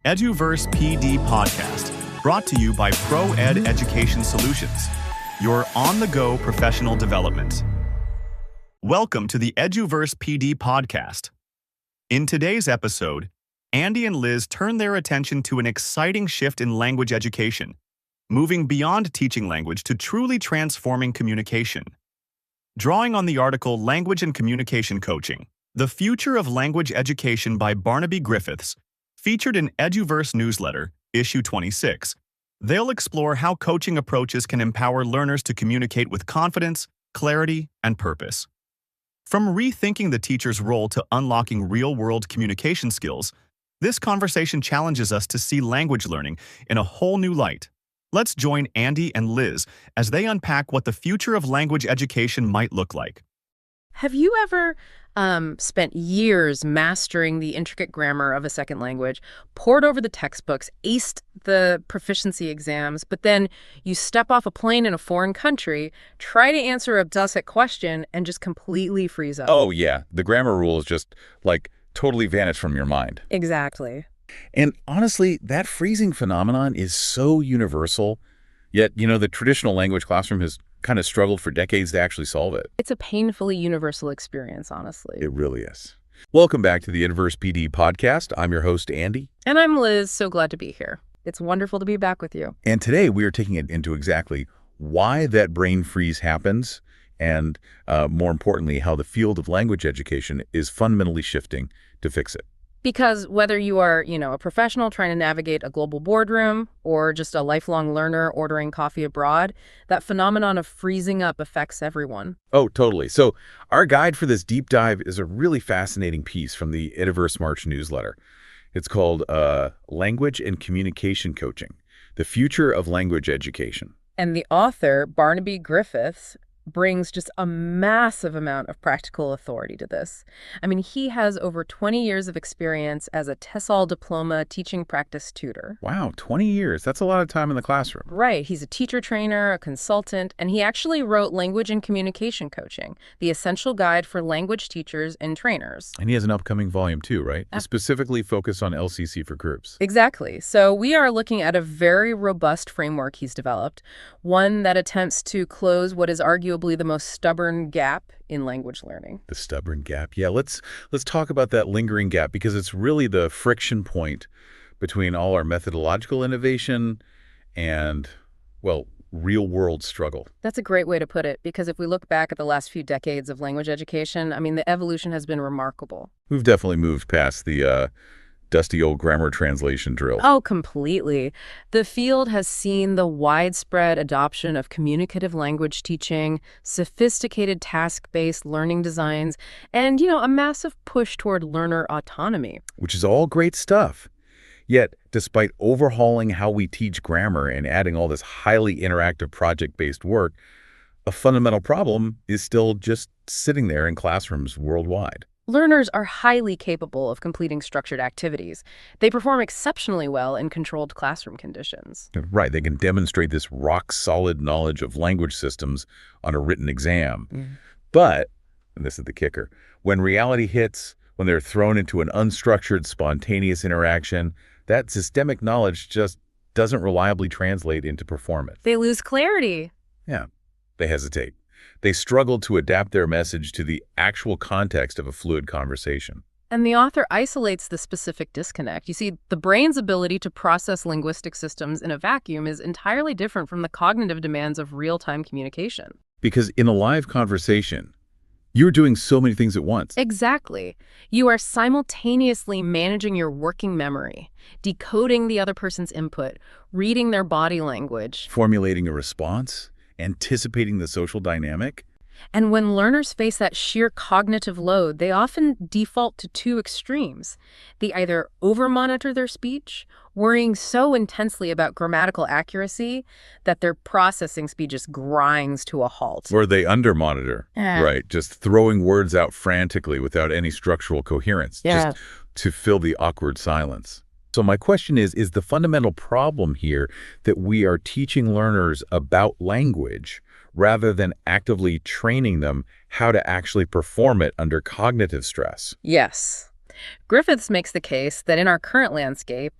EduVerse PD podcast, brought to you by ProEd Education Solutions, your on-the-go professional development. Welcome to the EduVerse PD podcast. In today's episode, Andy and Liz turn their attention to an exciting shift in language education, moving beyond teaching language to truly transforming communication. Drawing on the article Language and Communication Coaching, The Future of Language Education by Barnaby Griffiths, featured in EduVerse Newsletter, issue 26, they'll explore how coaching approaches can empower learners to communicate with confidence, clarity, and purpose. From rethinking the teacher's role to unlocking real-world communication skills, this conversation challenges us to see language learning in a whole new light. Let's join Andy and Liz as they unpack what the future of language education might look like. Have you ever spent years mastering the intricate grammar of a second language, pored over the textbooks, aced the proficiency exams, but then you step off a plane in a foreign country, try to answer a dusset question, and just completely freeze up? Oh, yeah. The grammar rules just, totally vanish from your mind. Exactly. And honestly, that freezing phenomenon is so universal, yet, the traditional language classroom has kind of struggled for decades to actually solve it. It's a painfully universal experience, honestly. It really is. Welcome back to the EduVerse PD podcast. I'm your host, Andy. And I'm Liz. So glad to be here. It's wonderful to be back with you. And today we are taking it into exactly why that brain freeze happens and, more importantly, how the field of language education is fundamentally shifting to fix it. Because whether you are, a professional trying to navigate a global boardroom or just a lifelong learner ordering coffee abroad, that phenomenon of freezing up affects everyone. Oh, totally. So our guide for this deep dive is a really fascinating piece from the EduVerse March newsletter. It's called Language and Communication Coaching, The Future of Language Education. And the author, Barnaby Griffiths, brings just a massive amount of practical authority to this. I mean, he has over 20 years of experience as a TESOL diploma teaching practice tutor. Wow, 20 years. That's a lot of time in the classroom. Right. He's a teacher trainer, a consultant, and he actually wrote Language and Communication Coaching, the essential guide for language teachers and trainers. And he has an upcoming volume too, right? Specifically focused on LCC for groups. Exactly. So we are looking at a very robust framework he's developed, one that attempts to close what is arguably the most stubborn gap in language learning. The stubborn gap. Yeah, let's talk about that lingering gap because it's really the friction point between all our methodological innovation and, real-world struggle. That's a great way to put it, because if we look back at the last few decades of language education, the evolution has been remarkable. We've definitely moved past the dusty old grammar translation drill. Oh, completely. The field has seen the widespread adoption of communicative language teaching, sophisticated task-based learning designs, and, a massive push toward learner autonomy. Which is all great stuff. Yet, despite overhauling how we teach grammar and adding all this highly interactive project-based work, a fundamental problem is still just sitting there in classrooms worldwide. Learners are highly capable of completing structured activities. They perform exceptionally well in controlled classroom conditions. Right. They can demonstrate this rock-solid knowledge of language systems on a written exam. But, and this is the kicker, when reality hits, when they're thrown into an unstructured, spontaneous interaction, that systemic knowledge just doesn't reliably translate into performance. They lose clarity. Yeah. They hesitate. They struggle to adapt their message to the actual context of a fluid conversation. And the author isolates the specific disconnect. You see, the brain's ability to process linguistic systems in a vacuum is entirely different from the cognitive demands of real-time communication. Because in a live conversation, you're doing so many things at once. Exactly. You are simultaneously managing your working memory, decoding the other person's input, reading their body language, formulating a response, anticipating the social dynamic. And when learners face that sheer cognitive load, they often default to two extremes. They either over-monitor their speech, worrying so intensely about grammatical accuracy that their processing speed just grinds to a halt. Or they under-monitor, right? Just throwing words out frantically without any structural coherence, just to fill the awkward silence. So my question is the fundamental problem here that we are teaching learners about language rather than actively training them how to actually perform it under cognitive stress? Yes. Griffiths makes the case that in our current landscape,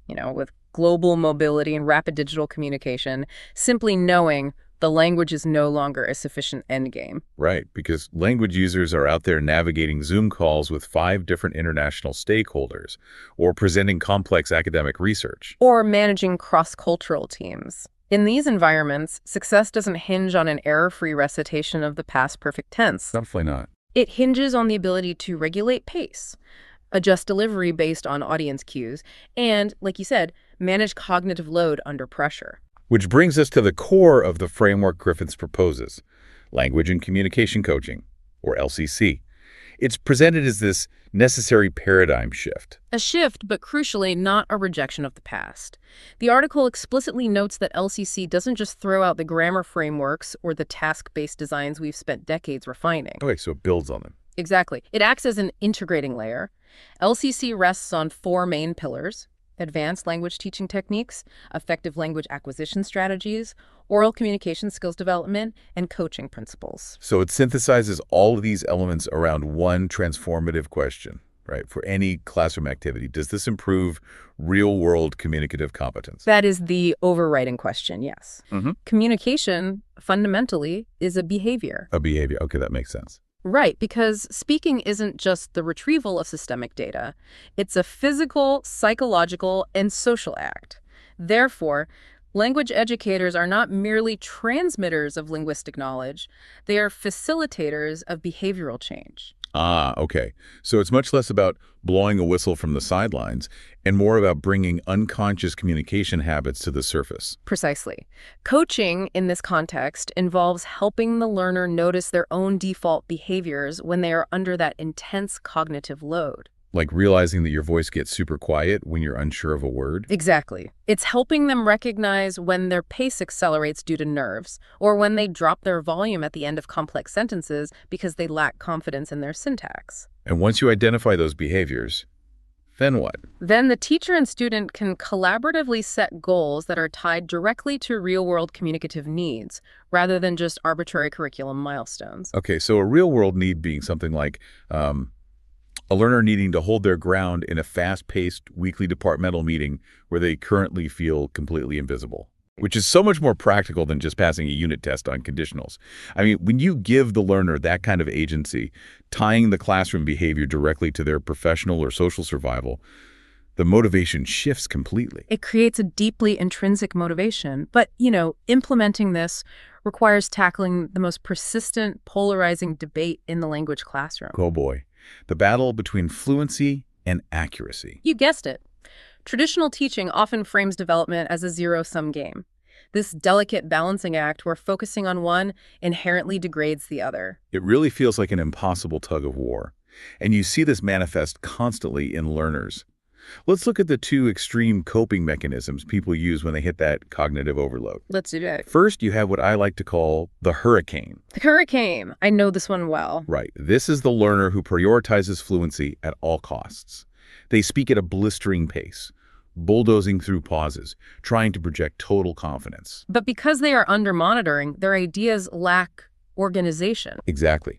With global mobility and rapid digital communication, simply knowing the language is no longer a sufficient endgame. Right, because language users are out there navigating Zoom calls with 5 different international stakeholders, or presenting complex academic research. Or managing cross-cultural teams. In these environments, success doesn't hinge on an error-free recitation of the past perfect tense. Definitely not. It hinges on the ability to regulate pace, adjust delivery based on audience cues, and, like you said, manage cognitive load under pressure. Which brings us to the core of the framework Griffiths proposes, language and communication coaching, or LCC. It's presented as this necessary paradigm shift. A shift, but crucially, not a rejection of the past. The article explicitly notes that LCC doesn't just throw out the grammar frameworks or the task-based designs we've spent decades refining. Okay, so it builds on them. Exactly. It acts as an integrating layer. LCC rests on 4 main pillars: advanced language teaching techniques, effective language acquisition strategies, oral communication skills development, and coaching principles. So it synthesizes all of these elements around one transformative question, right? For any classroom activity, does this improve real-world communicative competence? That is the overriding question, yes. Mm-hmm. Communication, fundamentally, is a behavior. A behavior. Okay, that makes sense. Right, because speaking isn't just the retrieval of systemic data. It's a physical, psychological, and social act. Therefore, language educators are not merely transmitters of linguistic knowledge. They are facilitators of behavioral change. Ah, okay. So it's much less about blowing a whistle from the sidelines and more about bringing unconscious communication habits to the surface. Precisely. Coaching, in this context, involves helping the learner notice their own default behaviors when they are under that intense cognitive load. Like realizing that your voice gets super quiet when you're unsure of a word? Exactly. It's helping them recognize when their pace accelerates due to nerves, or when they drop their volume at the end of complex sentences because they lack confidence in their syntax. And once you identify those behaviors, then what? Then the teacher and student can collaboratively set goals that are tied directly to real-world communicative needs, rather than just arbitrary curriculum milestones. Okay, so a real-world need being something like a learner needing to hold their ground in a fast-paced weekly departmental meeting where they currently feel completely invisible, which is so much more practical than just passing a unit test on conditionals. I mean, when you give the learner that kind of agency, tying the classroom behavior directly to their professional or social survival, the motivation shifts completely. It creates a deeply intrinsic motivation. But, implementing this requires tackling the most persistent, polarizing debate in the language classroom. Oh boy. The battle between fluency and accuracy. You guessed it. Traditional teaching often frames development as a zero-sum game. This delicate balancing act where focusing on one inherently degrades the other. It really feels like an impossible tug of war. And you see this manifest constantly in learners. Let's look at the 2 extreme coping mechanisms people use when they hit that cognitive overload. Let's do that. First, you have what I like to call the hurricane. The hurricane. I know this one well. Right. This is the learner who prioritizes fluency at all costs. They speak at a blistering pace, bulldozing through pauses, trying to project total confidence. But because they are under monitoring, their ideas lack organization. Exactly.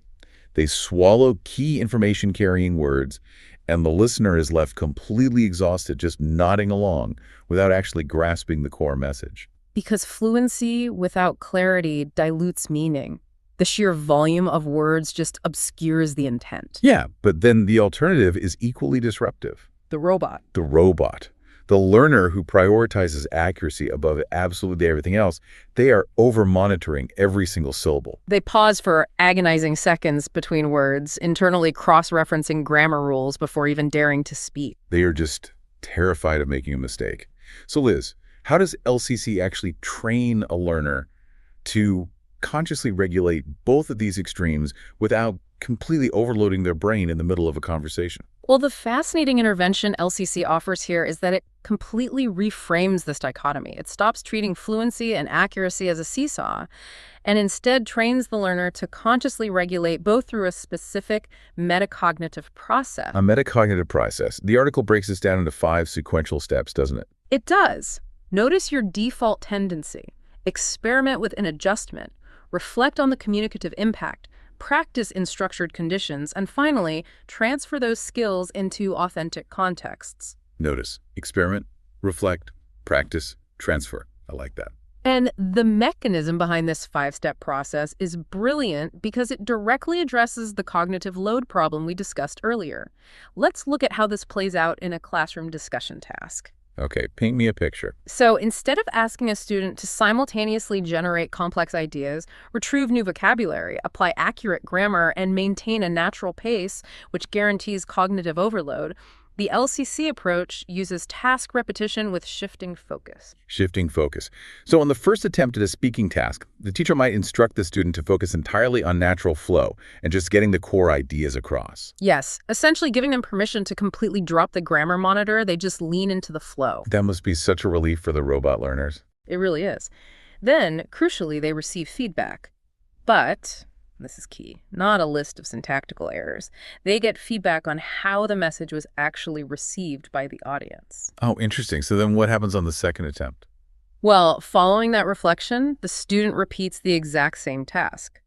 They swallow key information-carrying words, and the listener is left completely exhausted just nodding along without actually grasping the core message. Because fluency without clarity dilutes meaning. The sheer volume of words just obscures the intent. Yeah, but then the alternative is equally disruptive. The robot. The robot. The learner who prioritizes accuracy above absolutely everything else, they are over-monitoring every single syllable. They pause for agonizing seconds between words, internally cross-referencing grammar rules before even daring to speak. They are just terrified of making a mistake. So Liz, how does LCC actually train a learner to consciously regulate both of these extremes without completely overloading their brain in the middle of a conversation? Well, the fascinating intervention LCC offers here is that it completely reframes this dichotomy. It stops treating fluency and accuracy as a seesaw and instead trains the learner to consciously regulate both through a specific metacognitive process. A metacognitive process. The article breaks this down into 5 sequential steps, doesn't it? It does. Notice your default tendency. Experiment with an adjustment. Reflect on the communicative impact. Practice in structured conditions, and finally, transfer those skills into authentic contexts. Notice, experiment, Reflect, practice, transfer. I like that. And the mechanism behind this 5-step process is brilliant because it directly addresses the cognitive load problem we discussed earlier. Let's look at how this plays out in a classroom discussion task. Okay, paint me a picture. So instead of asking a student to simultaneously generate complex ideas, retrieve new vocabulary, apply accurate grammar, and maintain a natural pace, which guarantees cognitive overload, the LCC approach uses task repetition with shifting focus. Shifting focus. So on the first attempt at a speaking task, the teacher might instruct the student to focus entirely on natural flow and just getting the core ideas across. Yes, essentially giving them permission to completely drop the grammar monitor. They just lean into the flow. That must be such a relief for the robot learners. It really is. Then, crucially, they receive feedback. But this is key, not a list of syntactical errors. They get feedback on how the message was actually received by the audience. Oh, interesting. So then what happens on the second attempt? Well, following that reflection, the student repeats the exact same task.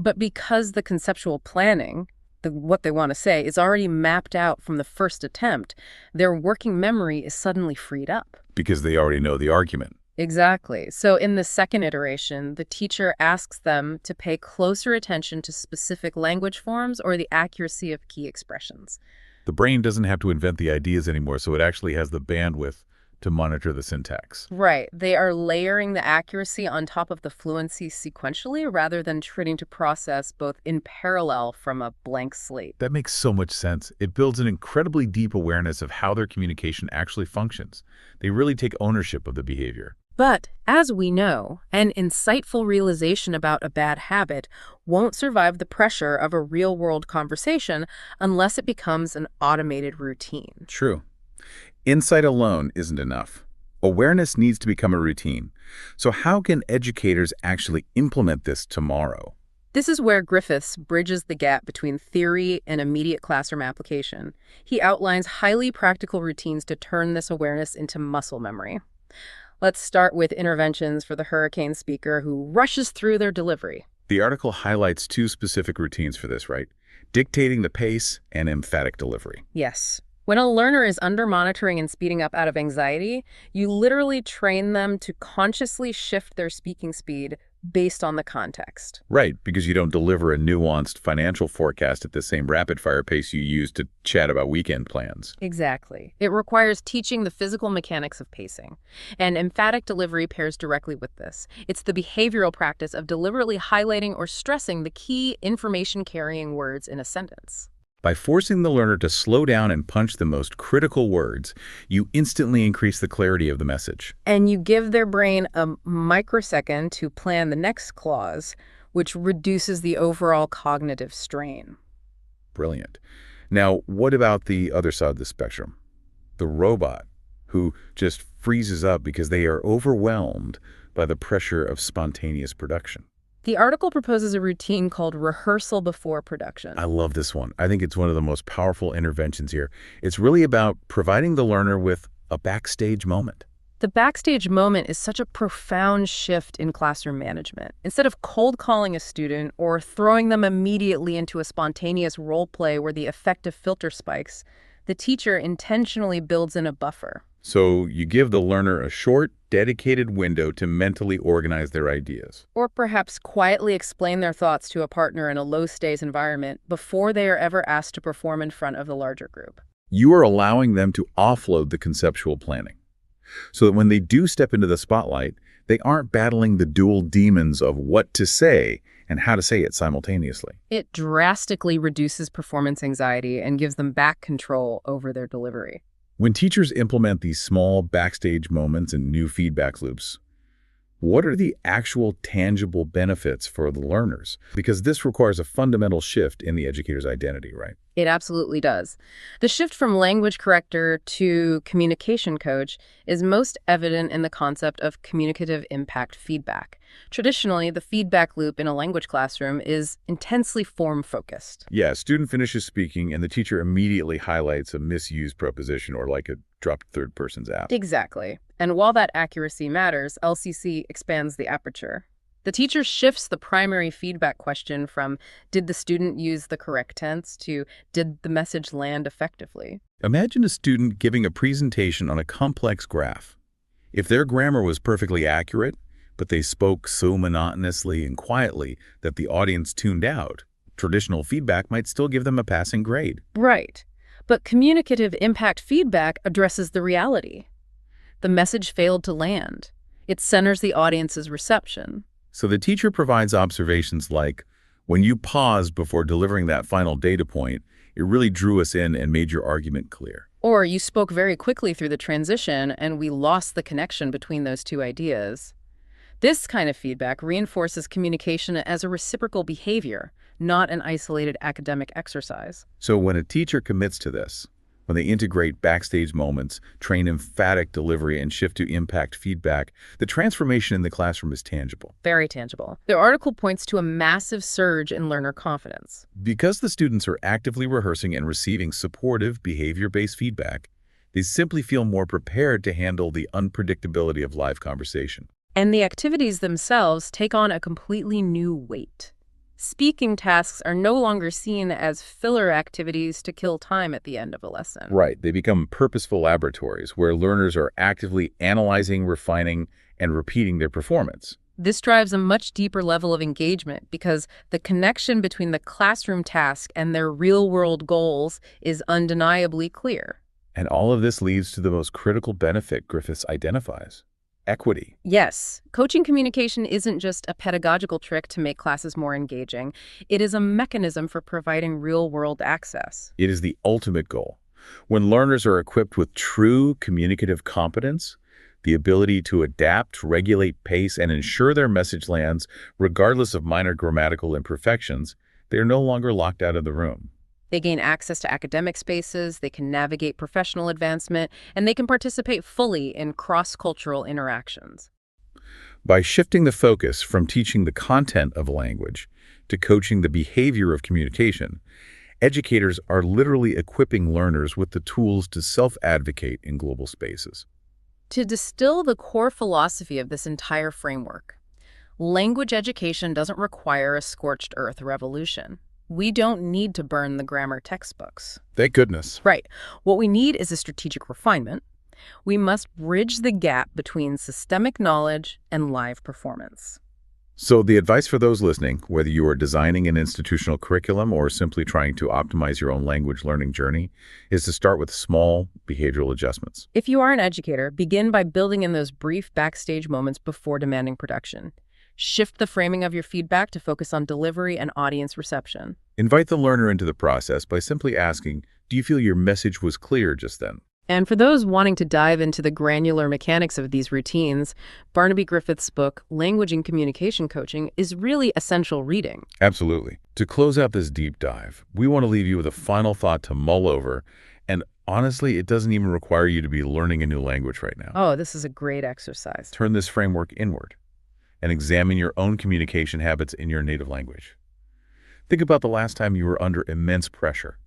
But because the conceptual planning, what they want to say, is already mapped out from the first attempt, their working memory is suddenly freed up. Because they already know the argument. Exactly. So in the second iteration, the teacher asks them to pay closer attention to specific language forms or the accuracy of key expressions. The brain doesn't have to invent the ideas anymore, so it actually has the bandwidth to monitor the syntax. Right. They are layering the accuracy on top of the fluency sequentially rather than trying to process both in parallel from a blank slate. That makes so much sense. It builds an incredibly deep awareness of how their communication actually functions. They really take ownership of the behavior. But, as we know, an insightful realization about a bad habit won't survive the pressure of a real-world conversation unless it becomes an automated routine. True. Insight alone isn't enough. Awareness needs to become a routine. So how can educators actually implement this tomorrow? This is where Griffiths bridges the gap between theory and immediate classroom application. He outlines highly practical routines to turn this awareness into muscle memory. Let's start with interventions for the hurricane speaker who rushes through their delivery. The article highlights 2 specific routines for this, right? Dictating the pace and emphatic delivery. Yes. When a learner is under monitoring and speeding up out of anxiety, you literally train them to consciously shift their speaking speed based on the context. Right, because you don't deliver a nuanced financial forecast at the same rapid-fire pace you use to chat about weekend plans. Exactly. It requires teaching the physical mechanics of pacing. And emphatic delivery pairs directly with this. It's the behavioral practice of deliberately highlighting or stressing the key information-carrying words in a sentence. By forcing the learner to slow down and punch the most critical words, you instantly increase the clarity of the message. And you give their brain a microsecond to plan the next clause, which reduces the overall cognitive strain. Brilliant. Now, what about the other side of the spectrum? The robot, who just freezes up because they are overwhelmed by the pressure of spontaneous production. The article proposes a routine called rehearsal before production. I love this one. I think it's one of the most powerful interventions here. It's really about providing the learner with a backstage moment. The backstage moment is such a profound shift in classroom management. Instead of cold calling a student or throwing them immediately into a spontaneous role play where the effective filter spikes, the teacher intentionally builds in a buffer. So you give the learner a short, dedicated window to mentally organize their ideas. Or perhaps quietly explain their thoughts to a partner in a low-stakes environment before they are ever asked to perform in front of the larger group. You are allowing them to offload the conceptual planning, so that when they do step into the spotlight, they aren't battling the dual demons of what to say and how to say it simultaneously. It drastically reduces performance anxiety and gives them back control over their delivery. When teachers implement these small backstage moments and new feedback loops, what are the actual tangible benefits for the learners? Because this requires a fundamental shift in the educator's identity, right? It absolutely does. The shift from language corrector to communication coach is most evident in the concept of communicative impact feedback. Traditionally, the feedback loop in a language classroom is intensely form-focused. Yeah, a student finishes speaking and the teacher immediately highlights a misused proposition or like a dropped third person's app. Exactly. And while that accuracy matters, LCC expands the aperture. The teacher shifts the primary feedback question from did the student use the correct tense to did the message land effectively? Imagine a student giving a presentation on a complex graph. If their grammar was perfectly accurate, but they spoke so monotonously and quietly that the audience tuned out, traditional feedback might still give them a passing grade. Right. But communicative impact feedback addresses the reality. The message failed to land. It centers the audience's reception. So the teacher provides observations like, when you paused before delivering that final data point, it really drew us in and made your argument clear. Or you spoke very quickly through the transition and we lost the connection between those two ideas. This kind of feedback reinforces communication as a reciprocal behavior, not an isolated academic exercise. So when a teacher commits to this, when they integrate backstage moments, train emphatic delivery, and shift to impact feedback, the transformation in the classroom is tangible. Very tangible. The article points to a massive surge in learner confidence. Because the students are actively rehearsing and receiving supportive, behavior-based feedback, they simply feel more prepared to handle the unpredictability of live conversation. And the activities themselves take on a completely new weight. Speaking tasks are no longer seen as filler activities to kill time at the end of a lesson. Right. They become purposeful laboratories where learners are actively analyzing, refining, and repeating their performance. This drives a much deeper level of engagement because the connection between the classroom task and their real-world goals is undeniably clear. And all of this leads to the most critical benefit Griffiths identifies: equity. Yes, coaching communication isn't just a pedagogical trick to make classes more engaging. It is a mechanism for providing real-world access. It is the ultimate goal. When learners are equipped with true communicative competence, the ability to adapt, regulate pace, and ensure their message lands regardless of minor grammatical imperfections, they are no longer locked out of the room. They gain access to academic spaces, they can navigate professional advancement, and they can participate fully in cross-cultural interactions. By shifting the focus from teaching the content of a language to coaching the behavior of communication, educators are literally equipping learners with the tools to self-advocate in global spaces. To distill the core philosophy of this entire framework, language education doesn't require a scorched earth revolution. We don't need to burn the grammar textbooks. Thank goodness. Right. What we need is a strategic refinement. We must bridge the gap between systemic knowledge and live performance. So the advice for those listening, whether you are designing an institutional curriculum or simply trying to optimize your own language learning journey, is to start with small behavioral adjustments. If you are an educator, begin by building in those brief backstage moments before demanding production. Shift the framing of your feedback to focus on delivery and audience reception. Invite the learner into the process by simply asking, do you feel your message was clear just then? And for those wanting to dive into the granular mechanics of these routines, Barnaby Griffiths' book, Language and Communication Coaching, is really essential reading. Absolutely. To close out this deep dive, we want to leave you with a final thought to mull over. And honestly, it doesn't even require you to be learning a new language right now. Oh, this is a great exercise. Turn this framework inward and examine your own communication habits in your native language. Think about the last time you were under immense pressure,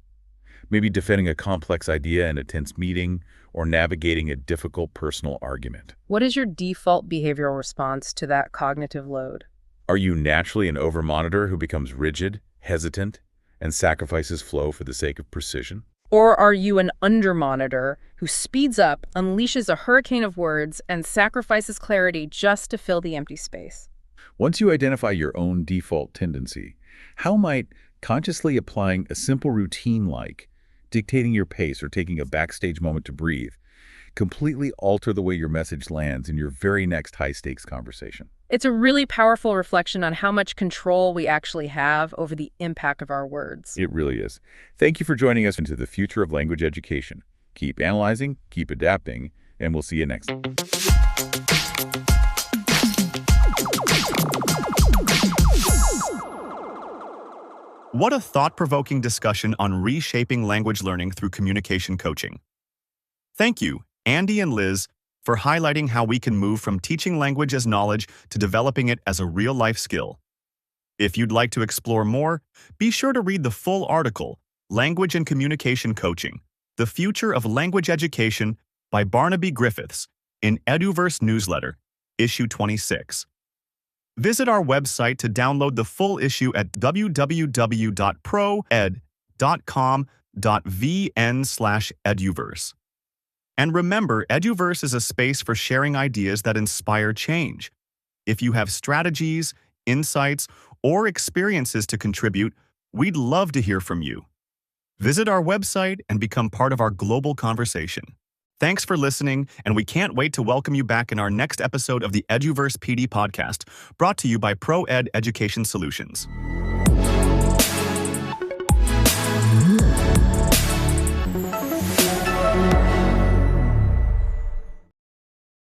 maybe defending a complex idea in a tense meeting or navigating a difficult personal argument. What is your default behavioral response to that cognitive load? Are you naturally an overmonitor who becomes rigid, hesitant, and sacrifices flow for the sake of precision? Or are you an undermonitor who speeds up, unleashes a hurricane of words, and sacrifices clarity just to fill the empty space? Once you identify your own default tendency, how might consciously applying a simple routine like dictating your pace or taking a backstage moment to breathe completely alter the way your message lands in your very next high-stakes conversation? It's a really powerful reflection on how much control we actually have over the impact of our words. It really is. Thank you for joining us into the future of language education. Keep analyzing, keep adapting, and we'll see you next time. What a thought-provoking discussion on reshaping language learning through communication coaching. Thank you, Andy and Liz, for highlighting how we can move from teaching language as knowledge to developing it as a real-life skill. If you'd like to explore more, be sure to read the full article, Language and Communication Coaching: The Future of Language Education by Barnaby Griffiths in EduVerse Newsletter, Issue 26. Visit our website to download the full issue at www.proed.com.vn/eduverse. And remember, EduVerse is a space for sharing ideas that inspire change. If you have strategies, insights, or experiences to contribute, we'd love to hear from you. Visit our website and become part of our global conversation. Thanks for listening, and we can't wait to welcome you back in our next episode of the EduVerse PD podcast, brought to you by ProEd Education Solutions.